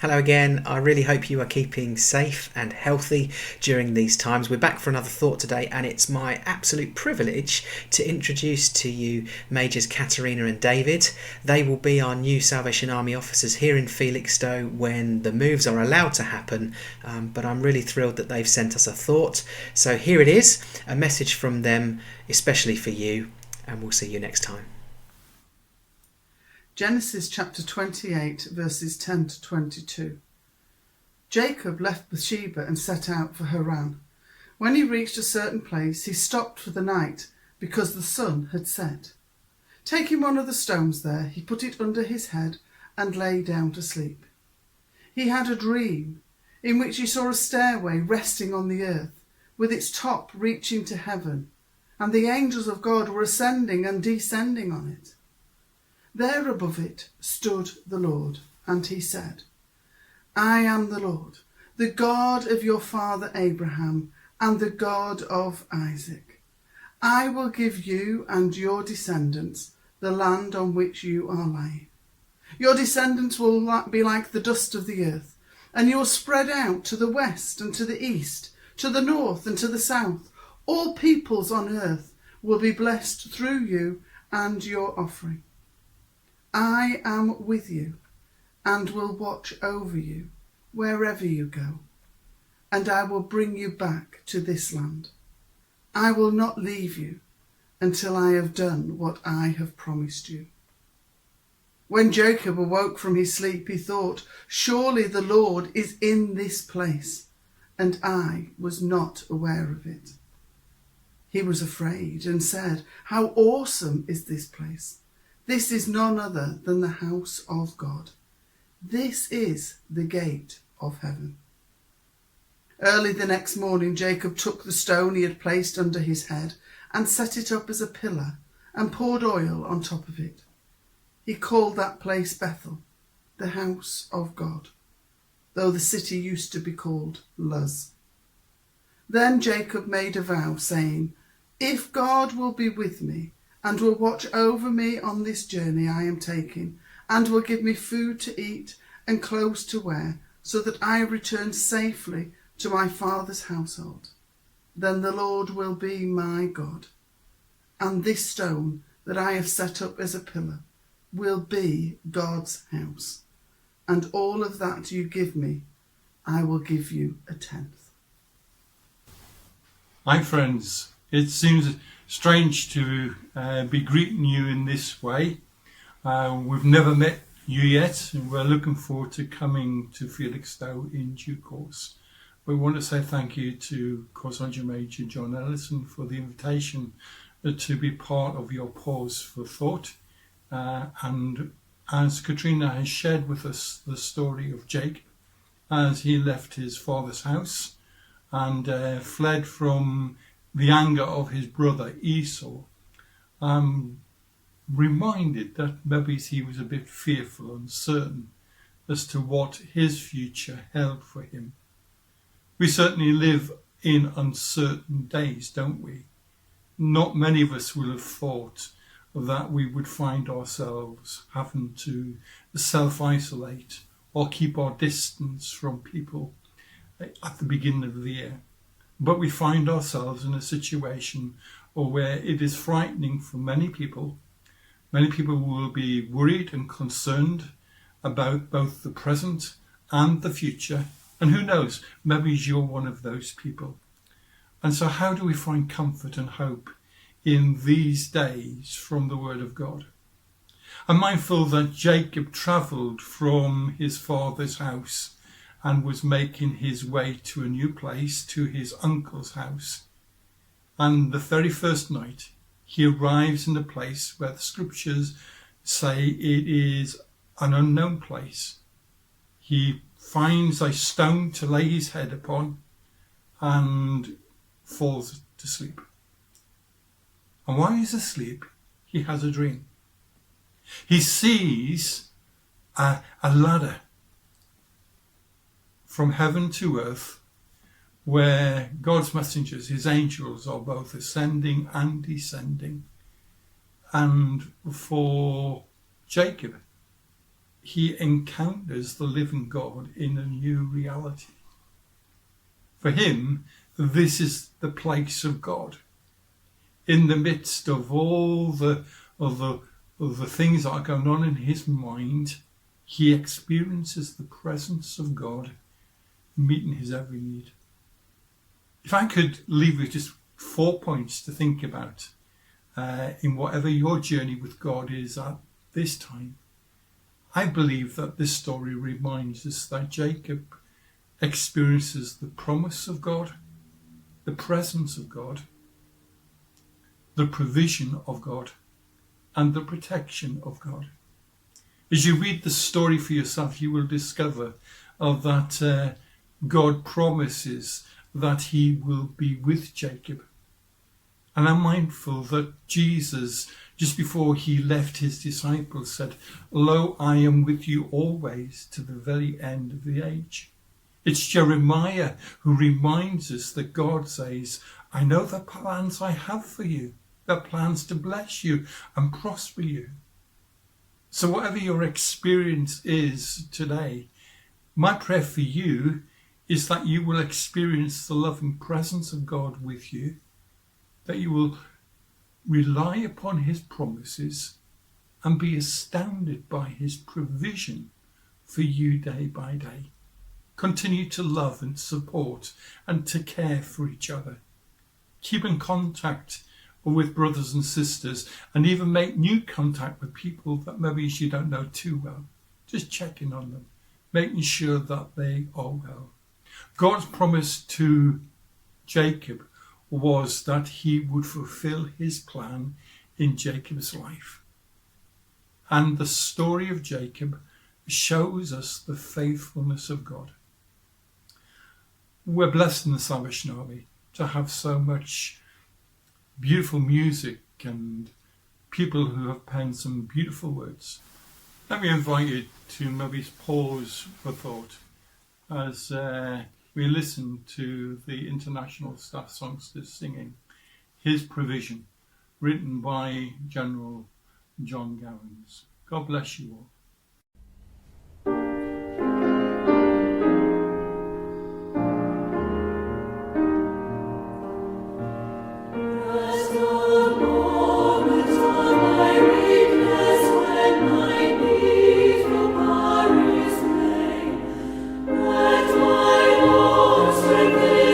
Hello again. I really hope you are keeping safe and healthy during these times. We're back for another thought today, and it's my absolute privilege to introduce to you Majors Katerina and David. They will be our new Salvation Army officers here in Felixstowe when the moves are allowed to happen, but I'm really thrilled that they've sent us a thought. So here it is, a message from them especially for you, and we'll see you next time. Genesis chapter 28 verses 10 to 22. Jacob left Bathsheba and set out for Haran. When he reached a certain place, he stopped for the night because the sun had set. Taking one of the stones there, he put it under his head and lay down to sleep. He had a dream in which he saw a stairway resting on the earth, with its top reaching to heaven, and the angels of God were ascending and descending on it. There above it stood the Lord, and he said, I am the Lord, the God of your father Abraham, and the God of Isaac. I will give you and your descendants the land on which you are lying. Your descendants will be like the dust of the earth, and you will spread out to the west and to the east, to the north and to the south. All peoples on earth will be blessed through you and your offering. I am with you and will watch over you wherever you go, and I will bring you back to this land. I will not leave you until I have done what I have promised you. When Jacob awoke from his sleep, he thought, surely the Lord is in this place, and I was not aware of it. He was afraid and said, how awesome is this place! This is none other than the house of God. This is the gate of heaven. Early the next morning, Jacob took the stone he had placed under his head and set it up as a pillar and poured oil on top of it. He called that place Bethel, the house of God, though the city used to be called Luz. Then Jacob made a vow, saying, if God will be with me, and will watch over me on this journey I am taking, and will give me food to eat and clothes to wear, so that I return safely to my father's household, then the Lord will be my God, and this stone that I have set up as a pillar will be God's house, and all of that you give me, I will give you a tenth. Hi friends, it seems strange to be greeting you in this way. We've never met you yet, and we're looking forward to coming to Felixstowe in due course. We want to say thank you to Sergeant Major John Ellison for the invitation to be part of your pause for thought. And as Katrina has shared with us the story of Jacob as he left his father's house and fled from the anger of his brother Esau, I'm reminded that maybe he was a bit fearful and uncertain as to what his future held for him. We certainly live in uncertain days, don't we? Not many of us will have thought that we would find ourselves having to self-isolate or keep our distance from people at the beginning of the year. But we find ourselves in a situation where it is frightening for many people. Many people will be worried and concerned about both the present and the future. And who knows, maybe you're one of those people. And so how do we find comfort and hope in these days from the Word of God? I'm mindful that Jacob travelled from his father's house and was making his way to a new place, to his uncle's house. And the very first night, he arrives in a place where the scriptures say it is an unknown place. He finds a stone to lay his head upon and falls to sleep. And while he's asleep, he has a dream. He sees a ladder from heaven to earth where God's messengers, his angels, are both ascending and descending. And for Jacob, he encounters the living God in a new reality. For him, this is the place of God. In the midst of all the things that are going on in his mind, he experiences the presence of God meeting his every need. If I could leave you just 4 points to think about in whatever your journey with God is at this time, I believe that this story reminds us that Jacob experiences the promise of God, the presence of God, the provision of God, and the protection of God. As you read the story for yourself, you will discover that God promises that he will be with Jacob. And I'm mindful that Jesus, just before he left his disciples, said, "Lo, I am with you always to the very end of the age." It's Jeremiah who reminds us that God says, "I know the plans I have for you, the plans to bless you and prosper you." So whatever your experience is today, my prayer for you is that you will experience the loving presence of God with you, that you will rely upon his promises and be astounded by his provision for you day by day. Continue to love and support and to care for each other. Keep in contact with brothers and sisters, and even make new contact with people that maybe you don't know too well. Just checking on them, making sure that they are well. God's promise to Jacob was that he would fulfill his plan in Jacob's life. And the story of Jacob shows us the faithfulness of God. We're blessed in the Salvation Army to have so much beautiful music and people who have penned some beautiful words. Let me invite you to maybe pause for thought as we listen to the International Staff Songsters singing His Provision, written by General John Gowans. God bless you all. Again,